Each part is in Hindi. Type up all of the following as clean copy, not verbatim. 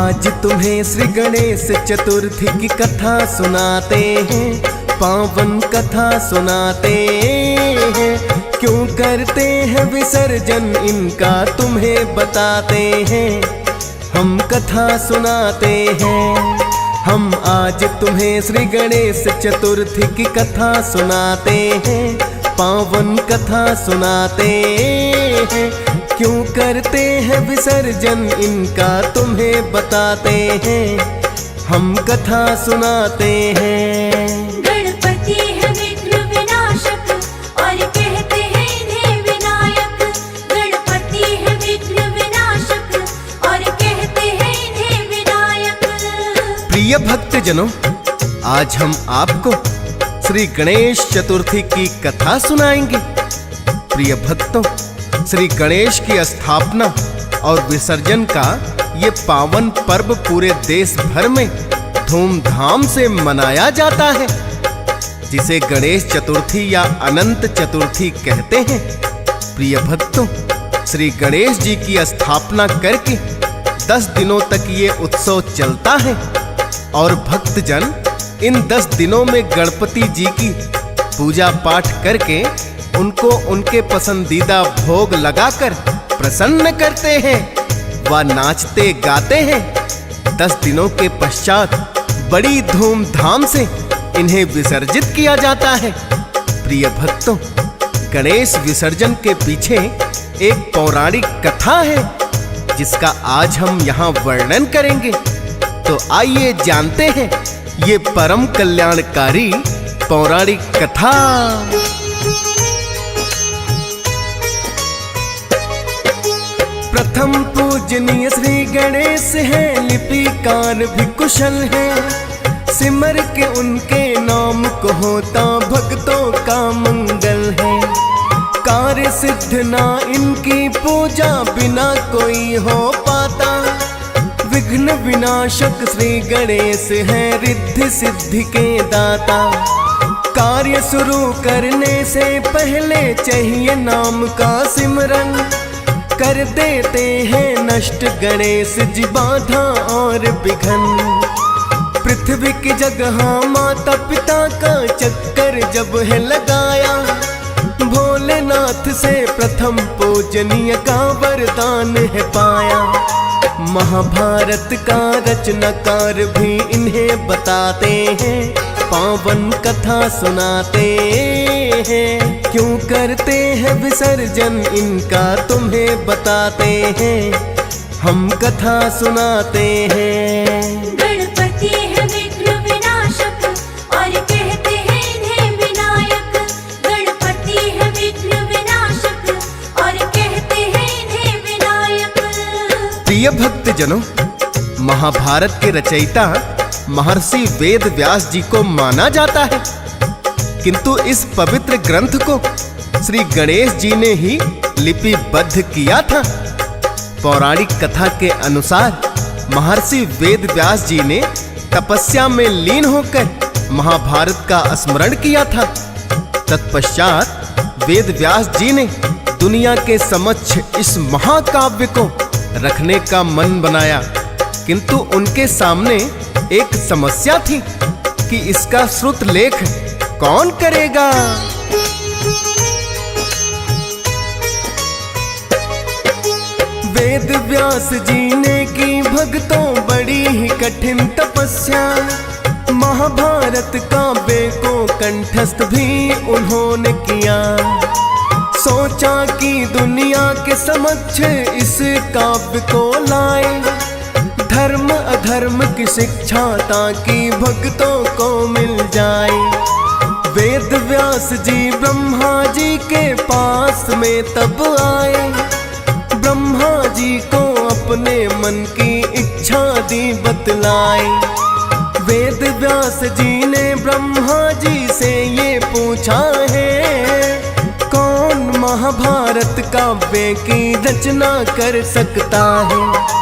आज तुम्हें श्री गणेश चतुर्थी की कथा सुनाते हैं, पावन कथा सुनाते हैं। क्यों करते हैं विसर्जन इनका तुम्हें बताते हैं, हम कथा सुनाते हैं। हम आज तुम्हें श्री गणेश चतुर्थी की कथा सुनाते हैं, पावन कथा सुनाते हैं। क्यों करते हैं विसर्जन इनका तुम्हें बताते हैं, हम कथा सुनाते हैं। गणपति है विघ्न विनाशक और कहते हैं इन्हें विनायक। गणपति है विघ्न विनाशक और कहते हैं इन्हें विनायक। प्रिय भक्तजनों, आज हम आपको श्री गणेश चतुर्थी की कथा सुनाएंगे। प्रिय भक्तों, श्री गणेश की स्थापना और विसर्जन का ये पावन पर्व पूरे देश भर में धूमधाम से मनाया जाता है, जिसे गणेश चतुर्थी या अनंत चतुर्थी कहते हैं। प्रिय भक्तों, श्री गणेश जी की स्थापना करके 10 दिनों तक ये उत्सव चलता है और भक्तजन इन 10 दिनों में गणपति जी की पूजा पाठ करके उनको उनके पसंदीदा भोग लगाकर प्रसन्न करते हैं व नाचते गाते हैं। 10 दिनों के पश्चात बड़ी धूमधाम से इन्हें विसर्जित किया जाता है। प्रिय भक्तों, गणेश विसर्जन के पीछे एक पौराणिक कथा है, जिसका आज हम यहाँ वर्णन करेंगे। तो आइए जानते हैं ये परम कल्याणकारी पौराणिक कथा। प्रथम पूजनीय श्री गणेश हैं, लिपिकार भी कुशल हैं। सिमर के उनके नाम को होता भक्तों का मंगल है। कार्य सिद्ध ना इनकी पूजा बिना कोई हो पाता। विघ्न विनाशक श्री गणेश हैं, रिद्धि सिद्धि के दाता। कार्य शुरू करने से पहले चाहिए नाम का सिमरन। कर देते हैं नष्ट गणेश जी बाधा और विघ्न। पृथ्वी की जगह माता पिता का चक्कर जब है लगाया, भोलेनाथ से प्रथम पूजनीय का वरदान है पाया। महाभारत का रचनाकार भी इन्हें बताते हैं, पावन कथा सुनाते हैं। क्यों करते हैं विसर्जन इनका तुम्हें बताते हैं, हम कथा सुनाते हैं। गणपति है विघ्न विनाशक और कहते हैं इन्हें विनायक। गणपति है विघ्न विनाशक और कहते हैं इन्हें विनायक। प्रिय भक्तजनों, महाभारत के रचयिता महर्षि वेद व्यास जी को माना जाता है, किंतु इस पवित्र ग्रंथ को श्री गणेश जी ने ही लिपिबद्ध किया था। पौराणिक कथा के अनुसार महर्षि वेद व्यास जी ने तपस्या में लीन होकर महाभारत का स्मरण किया था। तत्पश्चात वेद व्यास जी ने दुनिया के समक्ष इस महाकाव्य को रखने का मन बनाया, किंतु उनके सामने एक समस्या थी कि इसका श्रुत लेख कौन करेगा। वेद व्यास जी ने की भक्तों बड़ी ही कठिन तपस्या। महाभारत काव्य को कंठस्थ भी उन्होंने किया। सोचा कि दुनिया के समक्ष इस काव्य को लाए, धर्म अधर्म की शिक्षा ताकि भक्तों को मिल जाए। वेद व्यास जी ब्रह्मा जी के पास में तब आए। ब्रह्मा जी को अपने मन की इच्छा दी बतलाए। वेद व्यास जी ने ब्रह्मा जी से ये पूछा है, कौन महाभारत काव्य की रचना कर सकता है।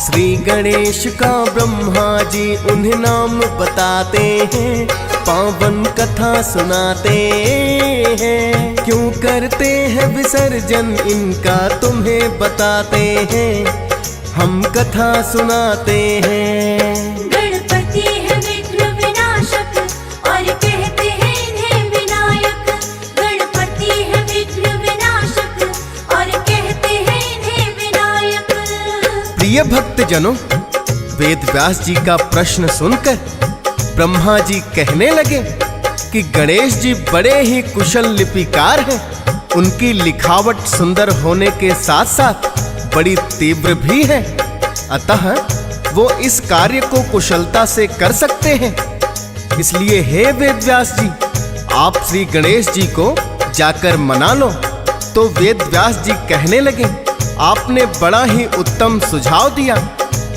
श्री गणेश का ब्रह्मा जी उन्हें नाम बताते हैं, पावन कथा सुनाते हैं। क्यों करते हैं विसर्जन इनका तुम्हें बताते हैं, हम कथा सुनाते हैं। गणपति है विघ्न विनाशक और कहते हैं इन्हें विनायक। गणपति है विघ्न विनाशक और कहते हैं इन्हें विनायक। प्रिय भक्तजनों, वेद व्यास जी का प्रश्न सुनकर ब्रह्मा जी कहने लगे कि गणेश जी बड़े ही कुशल लिपिकार हैं। उनकी लिखावट सुंदर होने के साथ साथ बड़ी तीव्र भी है, अतः वो इस कार्य को कुशलता से कर सकते हैं। इसलिए हे वेद व्यास जी, आप श्री गणेश जी को जाकर मना लो। तो वेद व्यास जी कहने लगे, आपने बड़ा ही उत्तम सुझाव दिया,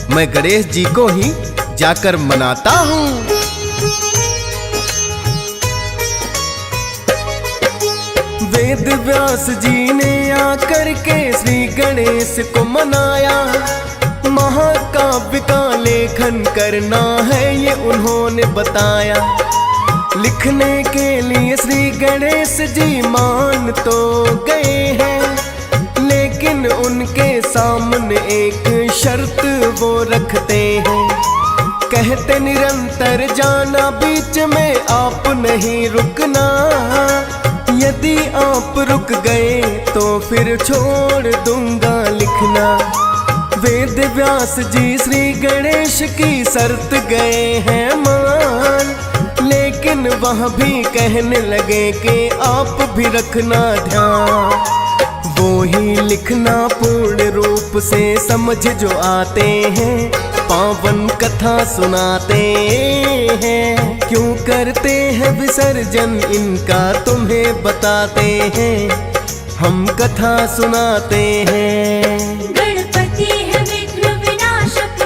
मैं गणेश जी को ही जाकर मनाता हूँ। वेद व्यास जी ने आकर के श्री गणेश को मनाया। महाकाव्य का लेखन करना है ये उन्होंने बताया। लिखने के लिए श्री गणेश जी मान तो गए हैं, लेकिन उनके सामने एक शर्त वो रखते हैं। कहते निरंतर जाना, बीच में आप नहीं रुकना। यदि आप रुक गए तो फिर छोड़ दूंगा लिखना। वेद व्यास जी श्री गणेश की शर्त गए हैं मान, लेकिन वह भी कहने लगे कि आप भी रखना ध्यान। वो ही लिखना पूर्ण रूप से समझ जो आते हैं, पावन कथा सुनाते हैं। क्यों करते हैं विसर्जन इनका तुम्हें बताते हैं, हम कथा सुनाते हैं। गणपति है विघ्न विनाशक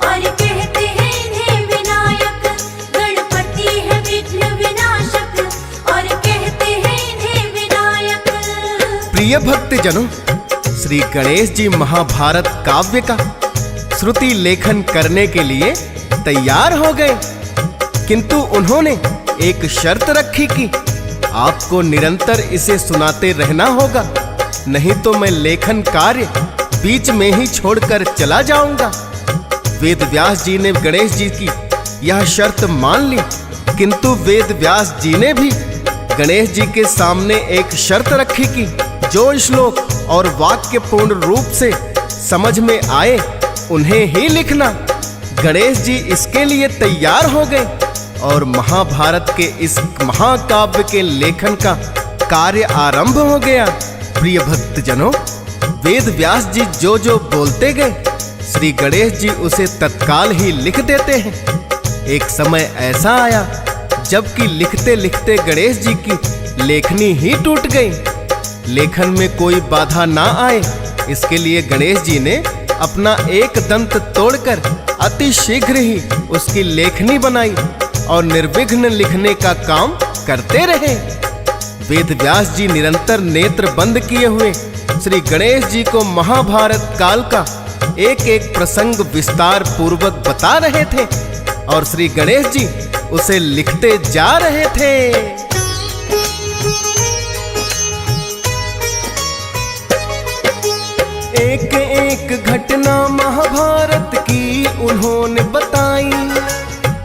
और कहते हैं इन्हें विनायक। गणपति है विघ्न विनाशक और कहते हैं इन्हें विनायक। प्रिय भक्तजनों, श्री गणेश जी महाभारत काव्य का श्रुति लेखन करने के लिए तैयार हो गए, किंतु उन्होंने एक शर्त रखी कि आपको निरंतर इसे सुनाते रहना होगा, नहीं तो मैं लेखन कार्य बीच में ही छोड़कर चला जाऊंगा। वेद व्यास जी ने गणेश जी की यह शर्त मान ली, किंतु वेद व्यास जी ने भी गणेश जी के सामने एक शर्त रखी कि जो श्लोक और वाक्य पूर्ण रूप से समझ में आए उन्हें ही लिखना। गणेश जी इसके लिए तैयार हो गए और महाभारत के इस महाकाव्य के लेखन का कार्य आरंभ हो गया। प्रिय भक्तजनों, वेद व्यास जी जो जो बोलते गए, श्री गणेश जी उसे तत्काल ही लिख देते हैं। एक समय ऐसा आया जबकि लिखते लिखते गणेश जी की लेखनी ही टूट गई। लेखन में कोई बाधा ना आए, इसके लिए गणेश जी ने अपना एक दंत तोड़कर अति शीघ्र ही उसकी लेखनी बनाई और निर्विघ्न लिखने का काम करते रहे। वेद व्यास जी निरंतर नेत्र बंद किए हुए श्री गणेश जी को महाभारत काल का एक एक प्रसंग विस्तार पूर्वक बता रहे थे और श्री गणेश जी उसे लिखते जा रहे थे। एक एक घटना महाभारत की उन्होंने बताई,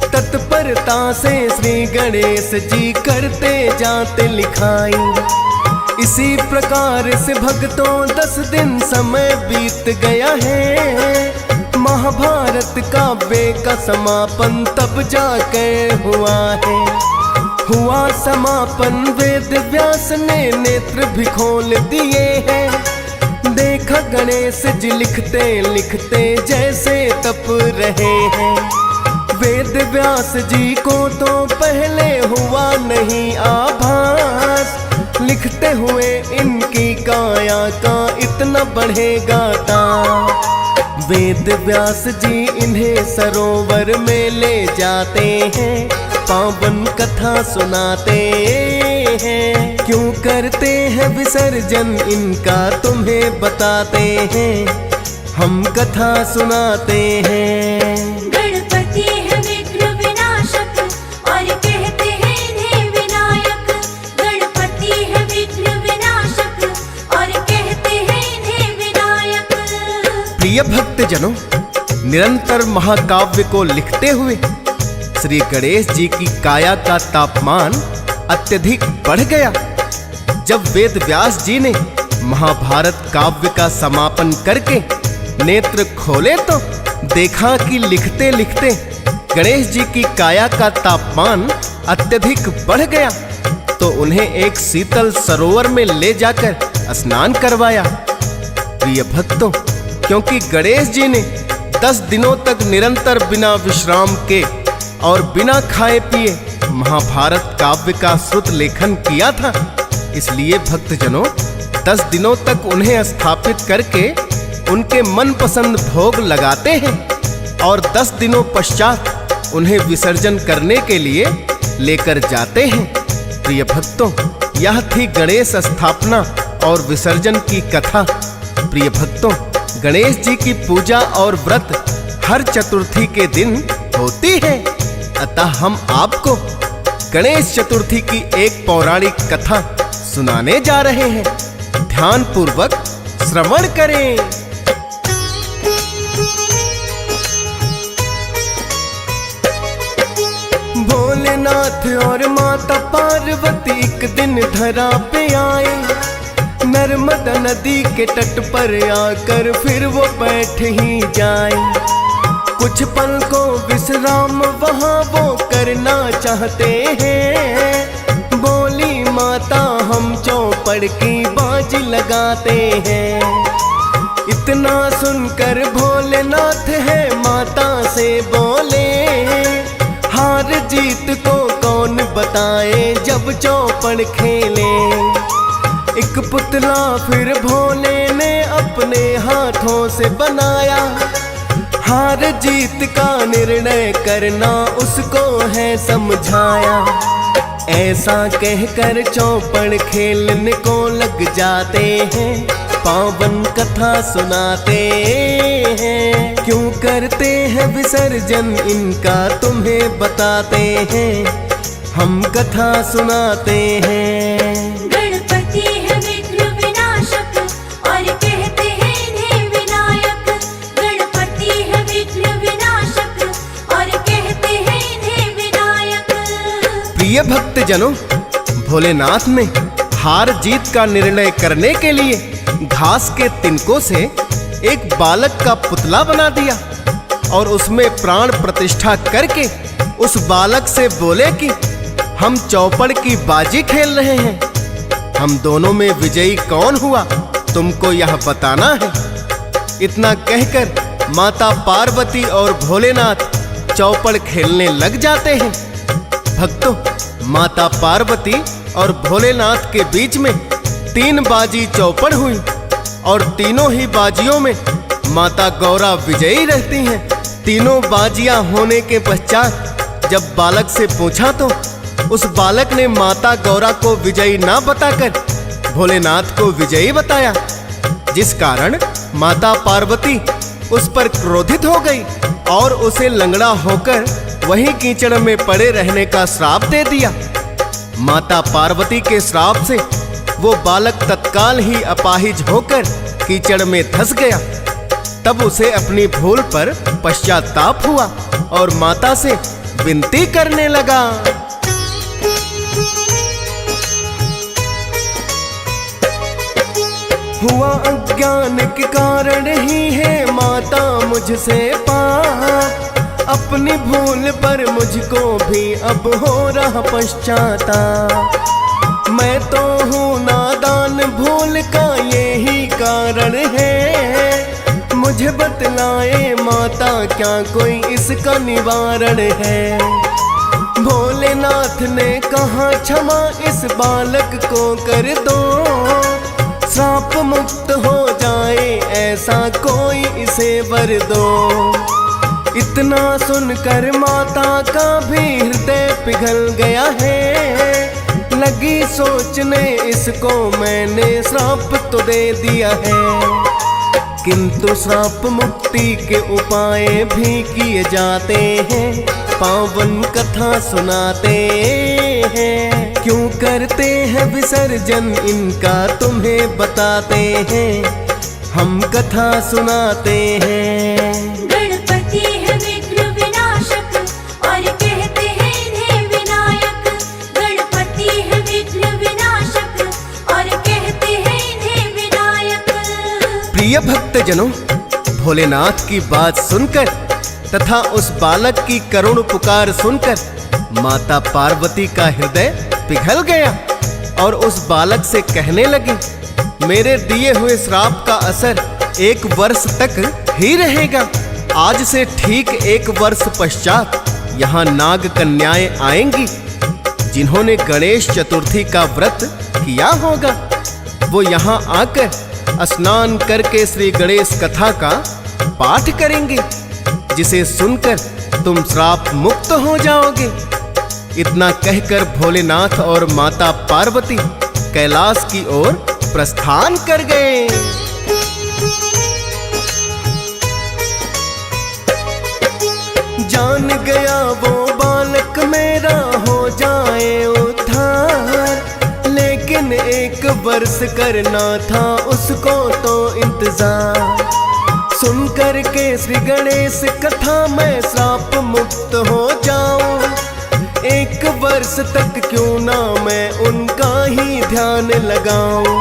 तत्परता से श्री गणेश जी करते जाते लिखाई। इसी प्रकार से भक्तों 10 दिन समय बीत गया है। महाभारत काव्य का समापन तब जाकर हुआ है। हुआ समापन, वेद व्यास ने नेत्र भी खोल दिए हैं। देखा गणेश जी लिखते लिखते जैसे तप रहे हैं। वेद व्यास जी को तो पहले हुआ नहीं आभास, लिखते हुए इनकी काया का इतना बढ़ेगा दाम। वेद व्यास जी इन्हें सरोवर में ले जाते हैं, पावन कथा सुनाते हैं। क्यों करते हैं विसर्जन इनका तुम्हें बताते हैं, हम कथा सुनाते हैं। गणपति है विघ्न विनाशक और कहते हैं इन्हें विनायक। गणपति है विघ्न विनाशक और कहते हैं इन्हें विनायक। प्रिय भक्तजनों, निरंतर महाकाव्य को लिखते हुए श्री गणेश जी की काया का तापमान अत्यधिक बढ़ गया। जब वेद व्यास जी ने महाभारत काव्य का समापन करके नेत्र खोले तो देखा कि लिखते लिखते गणेश जी की काया का तापमान अत्यधिक बढ़ गया, तो उन्हें एक शीतल सरोवर में ले जाकर स्नान करवाया। प्रिय भक्तों, क्योंकि गणेश जी ने 10 दिनों तक निरंतर बिना विश्राम के और बिना खाए पिए महाभारत काव्य का श्रुत लेखन किया था, इसलिए भक्तजनों 10 दिनों तक उन्हें स्थापित करके उनके मनपसंद भोग लगाते हैं और 10 दिनों पश्चात उन्हें विसर्जन करने के लिए लेकर जाते हैं। प्रिय भक्तों, यह थी गणेश स्थापना और विसर्जन की कथा। प्रिय भक्तों, गणेश जी की पूजा और व्रत हर चतुर्थी के दिन होती है, अतः हम आपको गणेश चतुर्थी की एक पौराणिक कथा सुनाने जा रहे हैं। ध्यान पूर्वक श्रवण करें। भोलेनाथ और माता पार्वती एक दिन धरा पे आए। नर्मदा नदी के तट पर आकर फिर वो बैठ ही जाए। कुछ पल को विश्राम वहाँ वो करना चाहते हैं। बोली माता हम चौपड़ की बाजी लगाते हैं। इतना सुनकर भोलेनाथ है माता से बोले, हार जीत को कौन बताए जब चौपड़ खेले। एक पुतला फिर भोले ने अपने हाथों से बनाया। हार जीत का निर्णय करना उसको है समझाया। ऐसा कहकर चौपड़ खेलने को लग जाते हैं। पावन कथा सुनाते हैं। क्यों करते हैं विसर्जन इनका तुम्हें बताते हैं। हम कथा सुनाते हैं। गणपति है विघ्न विनाशक और कहते हैं इन्हें विनायक। गणपति है विघ्न विनाशक और कहते हैं इन्हें विनायक। प्रिय भक्तजनों, भोलेनाथ ने हार जीत का निर्णय करने के लिए घास के तिनकों से एक बालक का पुतला बना दिया और उसमें प्राण प्रतिष्ठा करके उस बालक से बोले कि हम चौपड़ की बाजी खेल रहे हैं। हम दोनों में विजयी कौन हुआ तुमको यह बताना है। इतना कहकर माता पार्वती और भोलेनाथ चौपड़ खेलने लग जाते हैं। भक्तों, माता पार्वती और भोलेनाथ के बीच में 3 बाजी चौपड़ हुई और तीनों ही बाजियों में माता गौरा विजयी रहती हैं। तीनों बाजियां होने के पश्चात जब बालक से पूछा तो उस बालक ने माता गौरा को विजयी ना बताकर भोलेनाथ को विजयी बताया, जिस कारण माता पार्वती उस पर क्रोधित हो गई और उसे लंगड़ा होकर वहीं कीचड़ में पड़े रहने का श्राप दे दिया। माता पार्वती के श्राप से वो बालक तत्काल ही अपाहिज होकर कीचड़ में धंस गया। तब उसे अपनी भूल पर पश्चाताप हुआ और माता से विनती करने लगा। हुआ अज्ञान के कारण ही है माता मुझसे पाप। अपनी भूल पर मुझको भी अब हो रहा पश्चाताप। मैं तो हूँ नादान, भूल का यही कारण है। मुझे बतलाए माता क्या कोई इसका निवारण है। भोलेनाथ ने कहा क्षमा इस बालक को कर दो। श्राप मुक्त हो जाए ऐसा कोई इसे वर दो। इतना सुनकर माता का भी हृदय पिघल गया है। लगी सोचने इसको मैंने श्राप तो दे दिया है, किंतु श्राप मुक्ति के उपाय भी किए जाते हैं। पावन कथा सुनाते हैं। क्यों करते हैं विसर्जन इनका तुम्हें बताते हैं। हम कथा सुनाते हैं। गणपति है विघ्न विनाशक और कहते हैं इन्हें विनायक। गणपति है विघ्न विनाशक और कहते हैं इन्हें विनायक। प्रिय भक्तजनों, भोलेनाथ की बात सुनकर तथा उस बालक की करुण पुकार सुनकर माता पार्वती का हृदय पिघल गया और उस बालक से कहने लगी, मेरे दिए हुए श्राप का असर 1 वर्ष तक ही रहेगा। आज से ठीक 1 वर्ष पश्चात यहाँ नाग कन्याएं आएंगी जिन्होंने गणेश चतुर्थी का व्रत किया होगा। वो यहाँ आकर स्नान करके श्री गणेश कथा का पाठ करेंगे, जिसे सुनकर तुम श्राप मुक्त हो जाओगे। इतना कहकर भोलेनाथ और माता पार्वती कैलाश की ओर प्रस्थान कर गए। जान गया वो बालक मेरा हो जाए उद्धार, लेकिन 1 वर्ष करना था उसको तो इंतजार। सुन कर के श्री गणेश कथा मैं श्राप मुक्त हो जाऊं। 1 वर्ष तक क्यों ना मैं उनका ही ध्यान लगाऊं।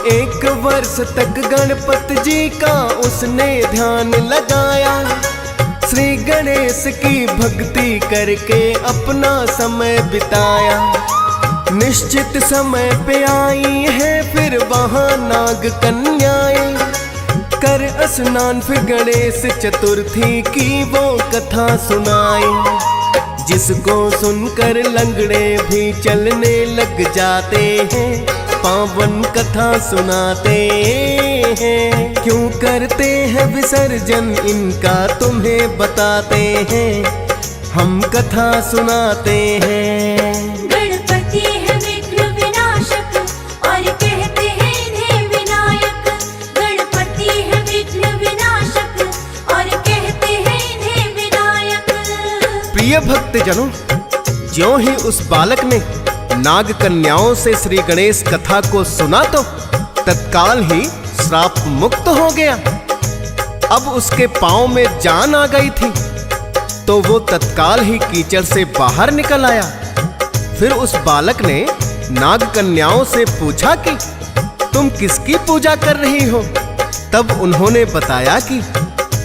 1 वर्ष तक गणपति जी का उसने ध्यान लगाया। श्री गणेश की भक्ति करके अपना समय बिताया। निश्चित समय पे आई है फिर वहाँ नाग कन्याएं, कर स्नान फिर गणेश चतुर्थी की वो कथा सुनाई। जिसको सुनकर लंगड़े भी चलने लग जाते हैं, पावन कथा सुनाते हैं। क्यों करते हैं विसर्जन इनका तुम्हें बताते हैं, हम कथा सुनाते हैं। गणपति है विघ्न विनाशक और कहते हैं इन्हें विनायक। गणपति है विघ्न विनाशक और कहते हैं इन्हें विनायक। प्रिय भक्तजनों, ज्यों ही उस बालक ने नाग कन्याओं से श्री गणेश कथा को सुना तो तत्काल ही श्राप मुक्त हो गया। अब उसके पांव में जान आ गई थी तो वो तत्काल ही कीचड़ से बाहर निकल आया। फिर उस बालक ने नाग कन्याओं से पूछा कि तुम किसकी पूजा कर रही हो। तब उन्होंने बताया कि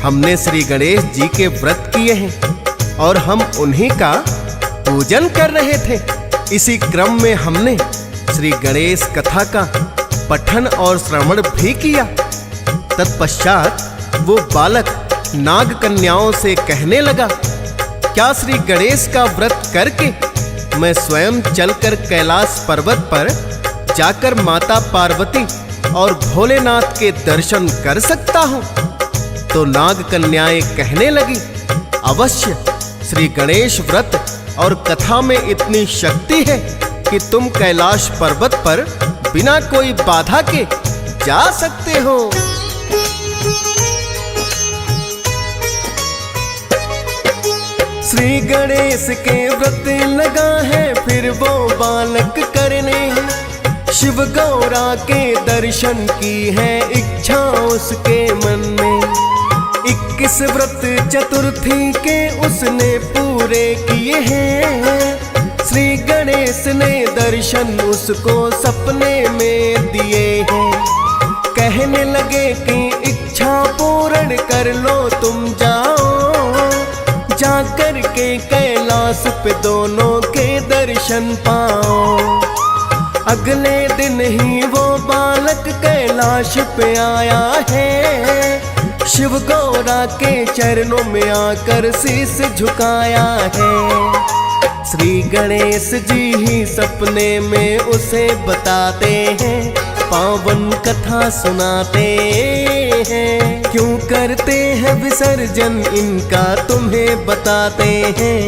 हमने श्री गणेश जी के व्रत किए हैं और हम उन्हीं का पूजन कर रहे थे। इसी क्रम में हमने श्री गणेश कथा का पठन और श्रवण भी किया। तत्पश्चात वो बालक नाग कन्याओं से कहने लगा, क्या श्री गणेश का व्रत करके मैं स्वयं चलकर कैलाश पर्वत पर जाकर माता पार्वती और भोलेनाथ के दर्शन कर सकता हूँ? तो नाग कन्याएं कहने लगी, अवश्य। श्री गणेश व्रत और कथा में इतनी शक्ति है कि तुम कैलाश पर्वत पर बिना कोई बाधा के जा सकते हो। श्री गणेश के व्रत लगा है फिर वो बालक करने, शिव गौरा के दर्शन की है इच्छा उसके मन में। 21 व्रत चतुर्थी के उसने पूरे किए हैं। श्री गणेश ने दर्शन उसको सपने में दिए हैं। कहने लगे कि इच्छा पूर्ण कर लो तुम जाओ, जाकर के कैलाश पे दोनों के दर्शन पाओ। अगले दिन ही वो बालक कैलाश पे आया है। शिव गौरा के चरणों में आकर शीश झुकाया है। श्री गणेश जी ही सपने में उसे बताते हैं, पावन कथा सुनाते हैं। क्यों करते हैं विसर्जन इनका तुम्हें बताते हैं,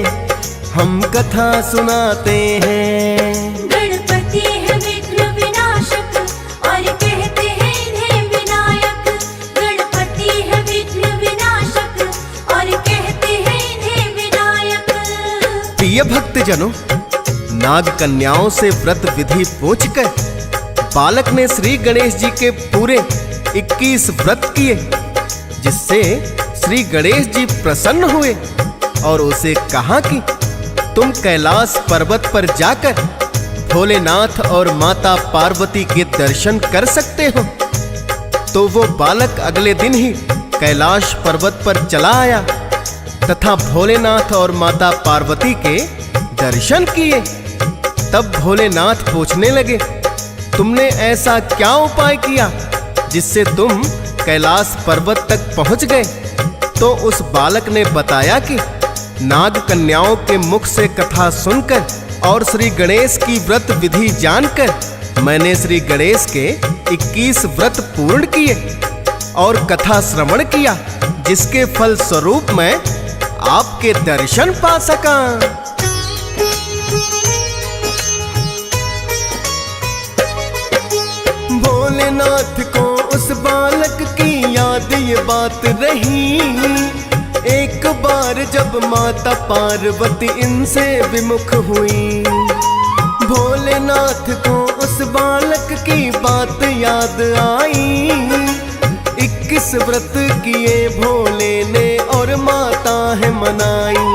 हम कथा सुनाते हैं। गणपति है विघ्न विनाशक और कहते हैं इन्हें विनायक। गणपति है विघ्न विनाशक और कहते हैं इन्हें विनायक। प्रिय भक्तजनों, नाग कन्याओं से व्रत विधि पूछकर बालक ने श्री गणेश जी के पूरे 21 व्रत किए, जिससे श्री गणेश जी प्रसन्न हुए और उसे कहा कि तुम कैलाश पर्वत पर जाकर भोलेनाथ और माता पार्वती के दर्शन कर सकते हो। तो वो बालक अगले दिन ही कैलाश पर्वत पर चला आया तथा भोलेनाथ और माता पार्वती के दर्शन किए। तब भोलेनाथ पूछने लगे, तुमने ऐसा क्या उपाय किया जिससे तुम कैलाश पर्वत तक पहुंच गए? तो उस बालक ने बताया कि नाग कन्याओं के मुख से कथा सुनकर और श्री गणेश की व्रत विधि जानकर मैंने श्री गणेश के 21 व्रत पूर्ण किए और कथा श्रवण किया, जिसके फल स्वरूप मैं आपके दर्शन पा सका। भोलेनाथ को उस बालक की याद ये बात रही। एक बार जब माता पार्वती इनसे विमुख हुई, भोलेनाथ को उस बालक की बात याद आई। 21 व्रत किए भोले ने और माता है मनाई।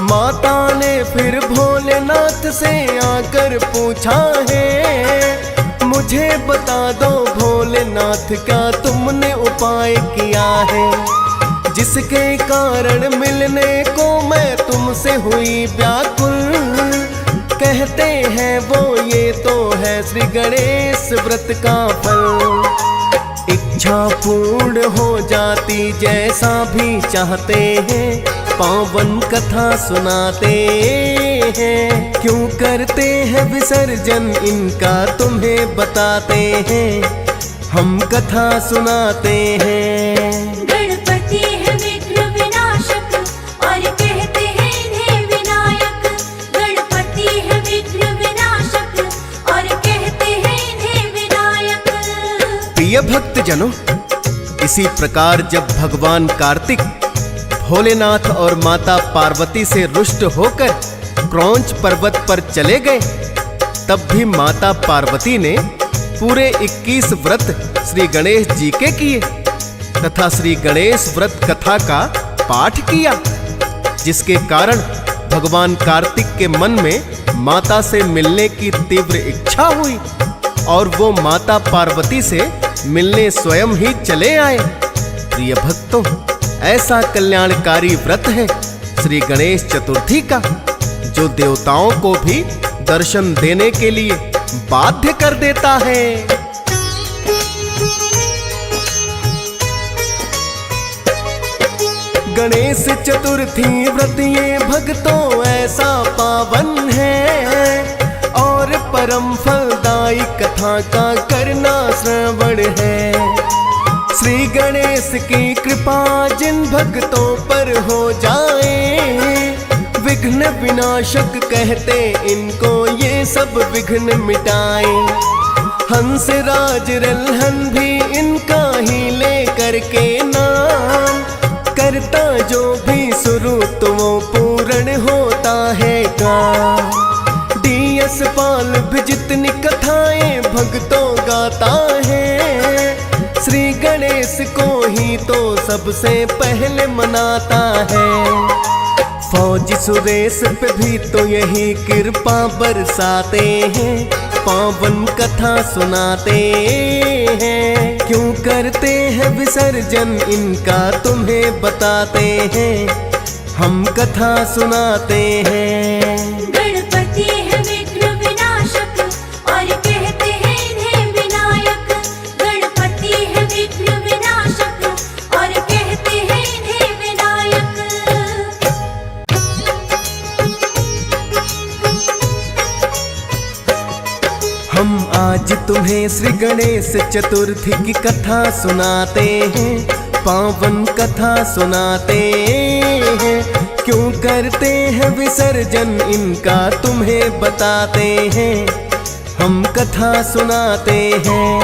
माता ने फिर भोलेनाथ से आकर पूछा है, मुझे बता दो भोलेनाथ क्या तुमने उपाय किया है, जिसके कारण मिलने को मैं तुमसे हुई व्याकुल। कहते हैं वो ये तो है श्री गणेश व्रत का फल। इच्छा पूर्ण हो जाती जैसा भी चाहते हैं, पावन कथा सुनाते हैं। क्यों करते हैं विसर्जन इनका तुम्हें बताते हैं, हम कथा सुनाते हैं। गणपति है विघ्न विनाशक और कहते हैं इन्हें विनायक। गणपति है विघ्न विनाशक और कहते हैं इन्हें विनायक। प्रिय भक्त जनों, इसी प्रकार जब भगवान कार्तिक भोलेनाथ और माता पार्वती से रुष्ट होकर क्रौंच पर्वत पर चले गए, तब भी माता पार्वती ने पूरे 21 व्रत श्री गणेश जी के किए तथा श्री गणेश व्रत कथा का पाठ किया, जिसके कारण भगवान कार्तिक के मन में माता से मिलने की तीव्र इच्छा हुई और वो माता पार्वती से मिलने स्वयं ही चले आए। प्रिय भक्तों, ऐसा कल्याणकारी व्रत है श्री गणेश चतुर्थी का, जो देवताओं को भी दर्शन देने के लिए बाध्य कर देता है। गणेश चतुर्थी व्रत ये भक्तों ऐसा पावन है और परम फलदायी कथा का करना श्रवण है। श्री गणेश की कृपा जिन भक्तों पर हो जाए, विघ्न विनाशक कहते इनको ये सब विघ्न मिटाए। हंस राज रल्हन भी इनका ही ले करके नाम, करता जो भी शुरू तो वो पूर्ण होता है काम। डीएस पाल भी जितनी कथाएं भक्तों गाता है, श्री गणेश को ही तो सबसे पहले मनाता है। फौजी सुरेश पे भी तो यही कृपा बरसाते हैं, पावन कथा सुनाते हैं। क्यों करते हैं विसर्जन इनका तुम्हें बताते हैं, हम कथा सुनाते हैं। गणपति है विघ्न विनाशक और कहते हैं इन्हें विनायक। गणपति है विघ्न विनाशक और कहते हैं इन्हें विनायक। हम आज तुम्हें श्री गणेश चतुर्थी की कथा सुनाते हैं, पावन कथा सुनाते हैं। क्यों करते हैं विसर्जन इनका तुम्हें बताते हैं, हम कथा सुनाते हैं।